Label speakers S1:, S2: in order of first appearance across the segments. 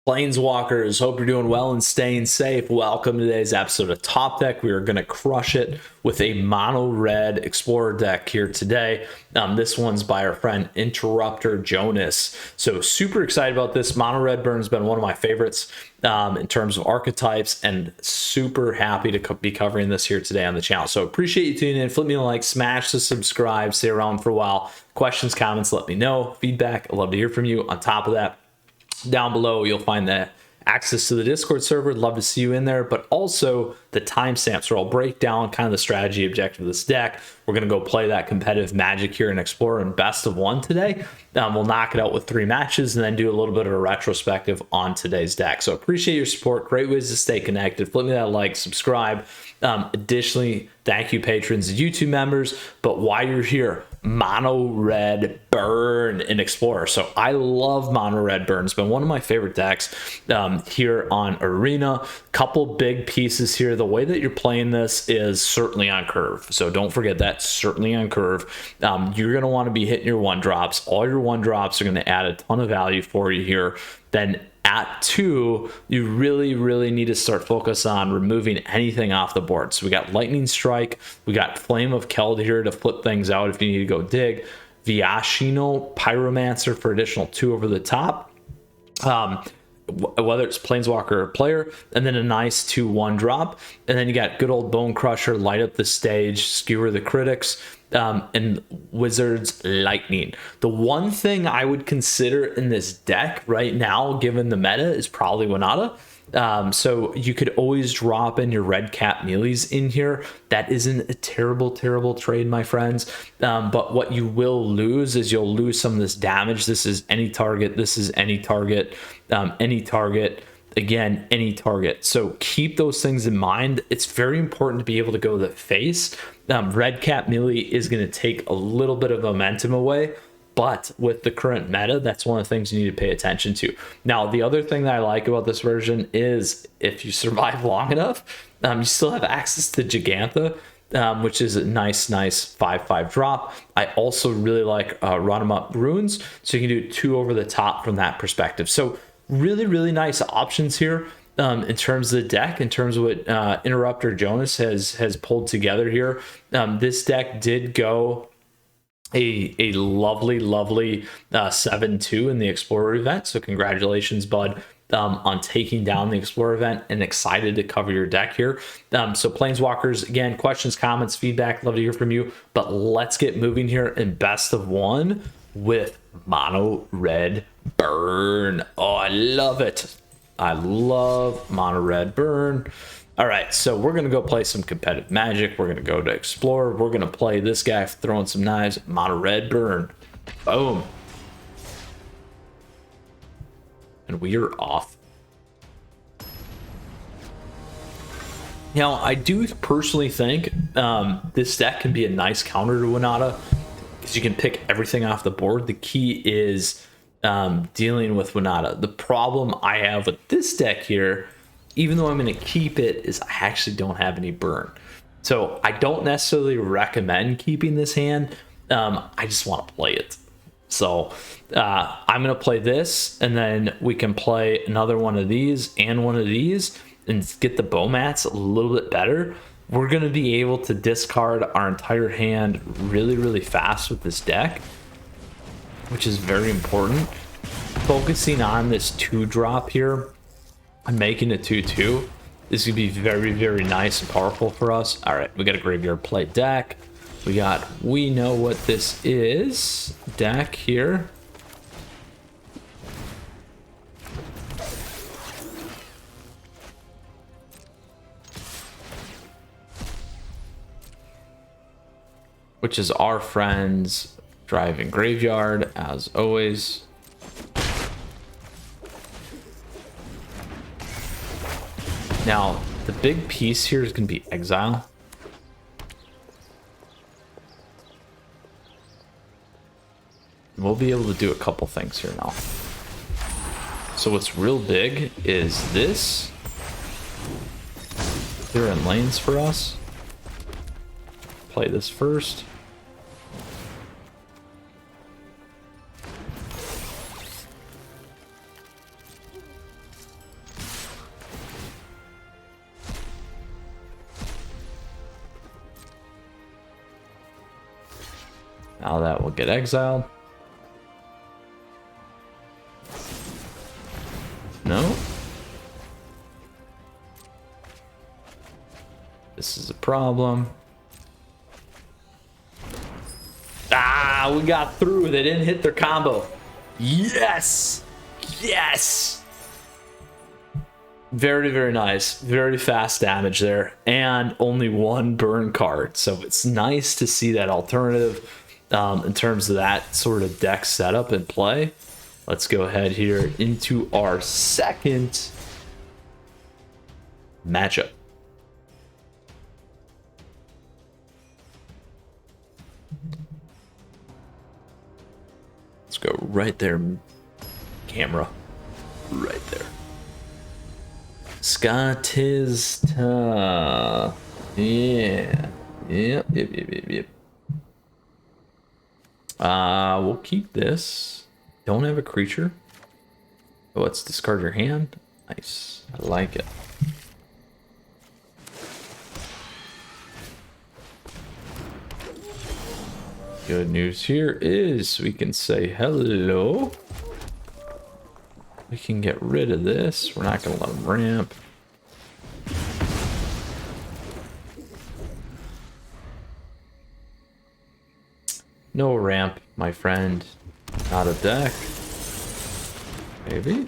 S1: Planeswalkers, hope you're doing well and staying safe. Welcome to today's episode of Top Deck. We are going to crush it with a mono red Explorer deck here today. This one's by our friend Interrupter Jonas. So super excited about this. Mono red burn has been one of my favorites in terms of archetypes, and super happy to be covering this here today on the channel. So appreciate you tuning in. Flip me a like, smash the subscribe, stay around for a while. Questions, comments, let me know. Feedback, I'd love to hear from you. On top of that, down below, you'll find the access to the Discord server. Love to see you in there, but also the timestamps where I'll break down kind of the strategy objective of this deck. We're going to go play that competitive Magic here in Explorer in best of one today. We'll knock it out with 3 matches and then do a little bit of a retrospective on today's deck. So appreciate your support. Great ways to stay connected. Flip me that like, subscribe. Additionally, thank you patrons and YouTube members. But while you're here, mono red burn in Explorer. So I love mono red burn. It's been one of my favorite decks here on Arena. Couple big pieces here. The way that you're playing this is certainly on curve. So don't forget that, certainly on curve. You're going to want to be hitting your 1-drops. All your 1-drops are going to add a ton of value for you here. Then at 2, you really need to start focus on removing anything off the board. So we got Lightning Strike, we got Flame of Keld here to flip things out if you need to go dig, Viashino Pyromancer for additional 2 over the top, whether it's Planeswalker or player, and then a nice 2/1 drop, and then you got good old Bone Crusher, light up the stage, skewer the critics, and Wizard's Lightning. The one thing I would consider in this deck right now, given the meta, is probably Winota. So you could always drop in your red cap meelees in here. That isn't a terrible trade, my friends. But what you will lose is you'll lose some of this damage. This is any target. This is any target. Any target. Again, any target. So keep those things in mind. It's very important to be able to go the face. Red cap melee is going to take a little bit of momentum away, but with the current meta, that's one of the things you need to pay attention to. Now, the other thing that I like about this version is if you survive long enough, you still have access to Gigantha, which is a nice 5/5 drop. I also really like Run 'em Up Runes, so you can do 2 over the top from that perspective. So really nice options here in terms of the deck, in terms of what Interrupter Jonas has pulled together here. This deck did go a lovely 7-2 in the Explorer event, so congratulations, bud, on taking down the Explorer event, and excited to cover your deck here. So Planeswalkers, again, questions, comments, feedback, love to hear from you, but let's get moving here in best of one with mono red burn. Oh, I love it. I love mono red burn. All right, so we're going to go play some competitive Magic. We're going to go to Explorer. We're going to play this guy throwing some knives. Mono red burn. Boom. And we are off. Now, I do personally think this deck can be a nice counter to Winota, because you can pick everything off the board. The key is dealing with Winota. The problem I have with this deck here, even though I'm going to keep it, is I actually don't have any burn. So I don't necessarily recommend keeping this hand. I just want to play it. So I'm going to play this, and then we can play another one of these and one of these and get the Bowmats a little bit better. We're going to be able to discard our entire hand really fast with this deck, which is very important. Focusing on this 2-drop here and making a 2/2 is going to be very nice and powerful for us. All right, we got a graveyard play deck. We know what this is deck here. Which is our friends driving graveyard, as always. Now, the big piece here is going to be exile. We'll be able to do a couple things here now. So what's real big is this. Clear in lanes for us. Play this first. Now that will get exiled. No. This is a problem. Ah, we got through. They didn't hit their combo. Yes! Yes! Very, very nice. Very fast damage there. And only one burn card. So it's nice to see that alternative in terms of that sort of deck setup and play. Let's go ahead here into our second matchup. Let's go right there, camera. Right there. Scotista. Yeah. Yep. We'll keep this. Don't have a creature. Oh, let's discard your hand. Nice. I like it. Good news here is we can say hello. We can get rid of this. We're not going to let him ramp. No ramp, my friend. Not a deck. Maybe.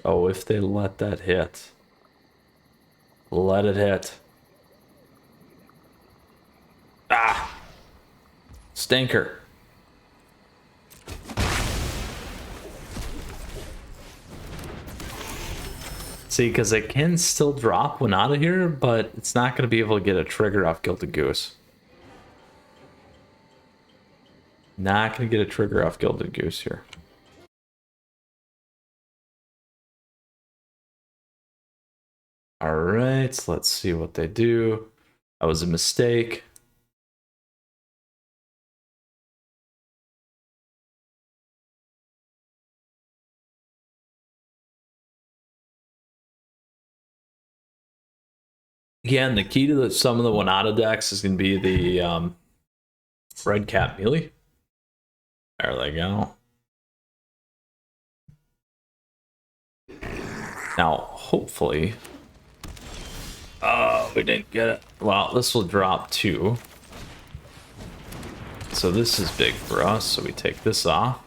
S1: Oh, if they let that hit. Let it hit. Ah! Stinker. See, because it can still drop one out of here, but it's not going to be able to get a trigger off Gilded Goose. Not going to get a trigger off Gilded Goose here. All right, let's see what they do. That was a mistake. Yeah, and the key to some of the Winota decks is going to be the Red Cap Melee. There they go. Now, hopefully... Oh, we didn't get it. Well, this will drop 2. So this is big for us, so we take this off.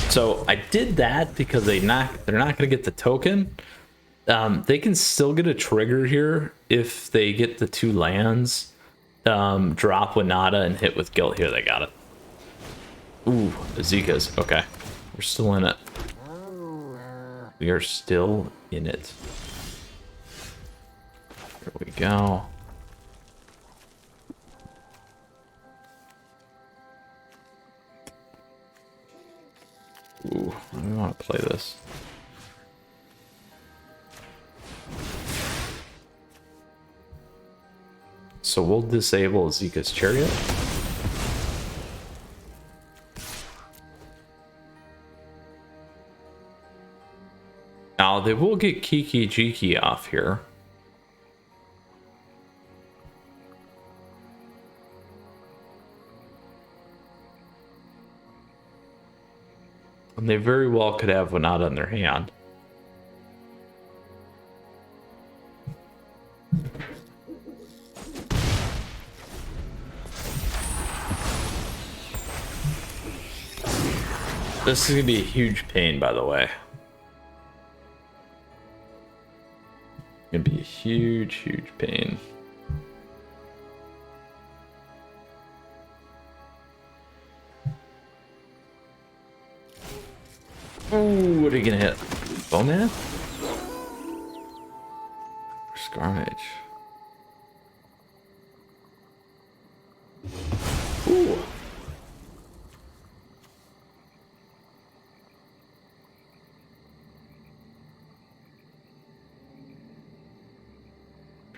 S1: So I did that because they're not going to get the token. They can still get a trigger here if they get the 2 lands, drop Winota and hit with guilt. Here, they got it. Ooh, Azeka's. Okay. We're still in it. We are still in it. Here we go. Ooh, I don't want to play this. So we'll disable Azeka's Chariot. Now they will get Kiki Jiki off here. And they very well could have Winota in their hand. This is going to be a huge pain, by the way. Going to be a huge, huge pain. Ooh, what are you going to hit? Bowman? Or Scarmage? Ooh.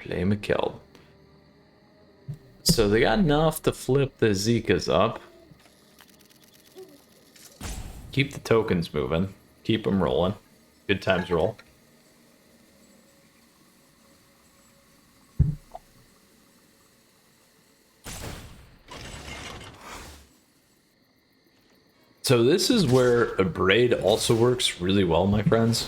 S1: Play McKell. So they got enough to flip the Zekas up. Keep the tokens moving. Keep them rolling. Good times roll. So this is where a braid also works really well, my friends.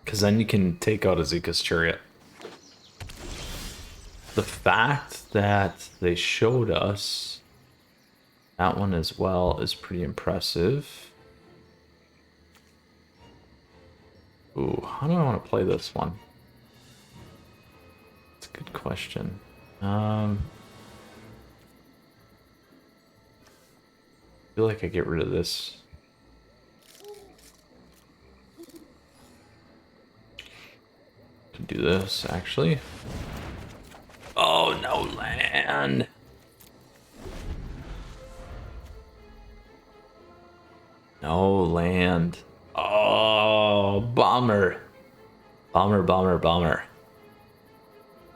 S1: Because then you can take out Azeka's chariot. The fact that they showed us that one as well is pretty impressive. Ooh, how do I want to play this one? It's a good question. I feel like I get rid of this. Can do this actually. Oh, no land. No land. Oh, bummer. Bummer, bummer, bummer.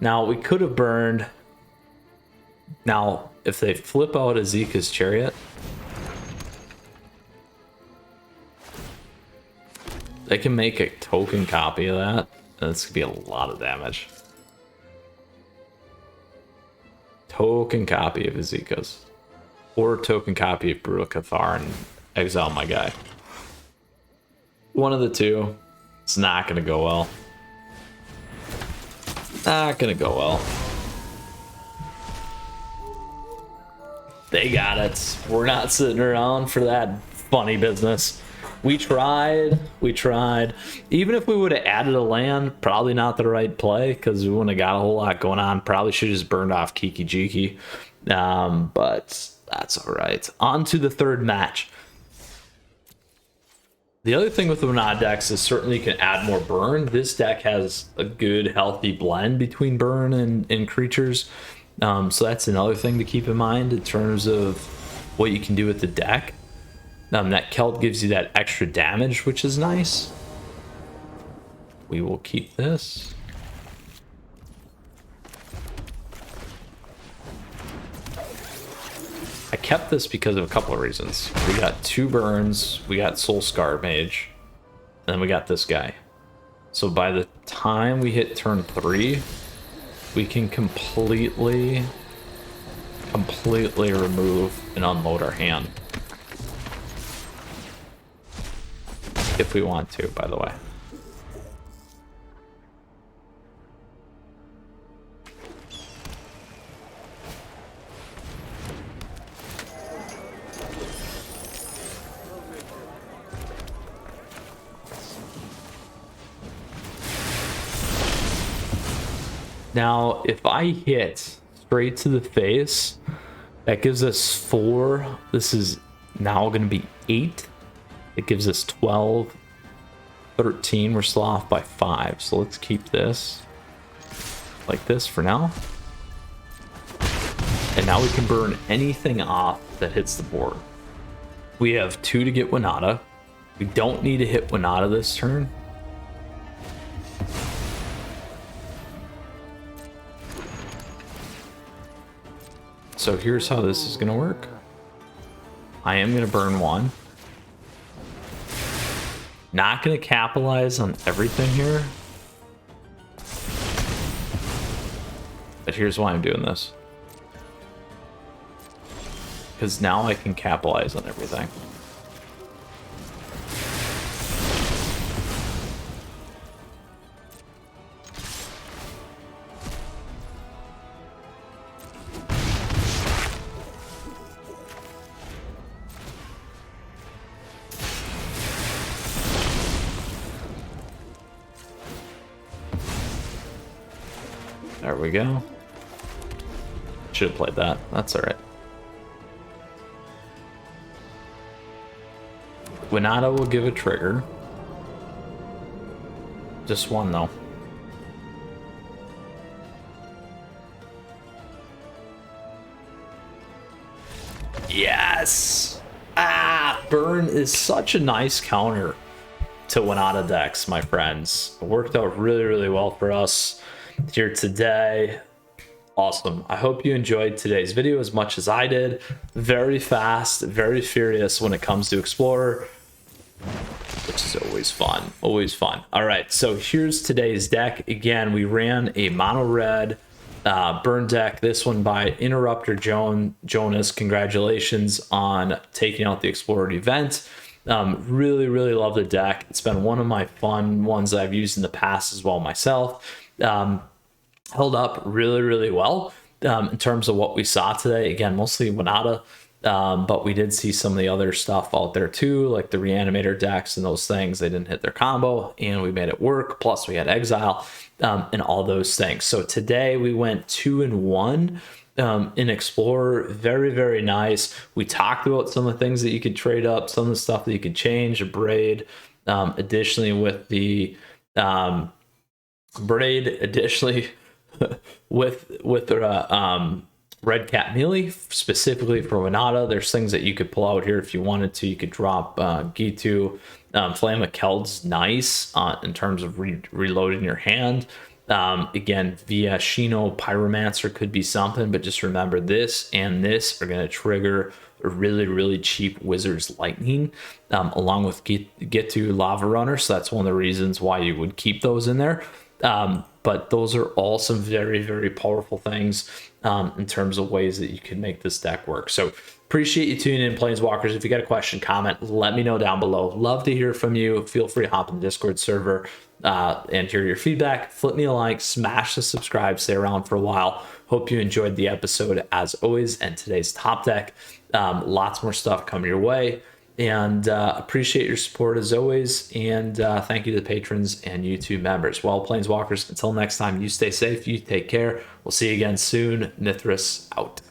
S1: Now, we could have burned. Now, if they flip out Azeka's chariot, they can make a token copy of that, and it's going to be a lot of damage. Token copy of Azeka's. Or token copy of Brutal Cathar and exile my guy. One of the two. It's not going to go well. Not going to go well. They got it. We're not sitting around for that funny business. We tried. We tried. Even if we would have added a land, probably not the right play because we wouldn't have got a whole lot going on. Probably should have just burned off Kiki Jiki. But that's all right. On to the third match. The other thing with the Winota decks is certainly you can add more burn. This deck has a good, healthy blend between burn and creatures. So that's another thing to keep in mind in terms of what you can do with the deck. That Celt gives you that extra damage, which is nice. We will keep this. I kept this because of a couple of reasons. We got 2 burns, we got Soul Scar Mage, and then we got this guy. So by the time we hit turn 3, we can completely remove and unload our hand. If we want to, by the way. Now, if I hit straight to the face, that gives us 4. This is now going to be 8. It gives us 12, 13. We're still off by 5. So let's keep this like this for now. And now we can burn anything off that hits the board. We have 2 to get Winota. We don't need to hit Winota this turn. So here's how this is going to work. I am going to burn 1. Not going to capitalize on everything here. But here's why I'm doing this. Because now I can capitalize on everything. There we go. Should have played that. That's alright. Winota will give a trigger. Just one though. Yes! Ah! burn is such a nice counter to Winota decks, my friends. It worked out really, really well for us here today. Awesome. I hope you enjoyed today's video as much as I did. Very fast, very furious when it comes to Explorer, which is always fun. Always fun. All right, so here's today's deck. Again, we ran a mono red burn deck. This one by Interrupter Jonas. Congratulations on taking out the Explorer event. Really, really love the deck. It's been one of my fun ones that I've used in the past as well myself. Held up really, really well in terms of what we saw today. Again, mostly Winota, but we did see some of the other stuff out there too, like the Reanimator decks and those things. They didn't hit their combo, and we made it work. Plus, we had Exile and all those things. So today we went 2-1 in Explorer. Very, very nice. We talked about some of the things that you could trade up, some of the stuff that you could change, a braid. Additionally, with the braid, additionally with the Red Cat Melee, specifically for Winota, there's things that you could pull out here if you wanted to. You could drop Gitu. Flame of Keld's nice in terms of reloading your hand. Again, via Shino Pyromancer could be something, but just remember this and this are going to trigger a really, really cheap Wizard's Lightning, along with Gitu Lava Runner. So that's one of the reasons why you would keep those in there. But those are all some very, very powerful things in terms of ways that you can make this deck work. So appreciate you tuning in, Planeswalkers. If you got a question, comment, let me know down below. Love to hear from you. Feel free to hop in the Discord server and hear your feedback. Flip me a like, smash the subscribe, stay around for a while. Hope you enjoyed the episode as always and today's top deck. Lots more stuff coming your way. And appreciate your support as always. And thank you to the patrons and YouTube members. Well, Planeswalkers, until next time, you stay safe, you take care. We'll see you again soon. Mythras out.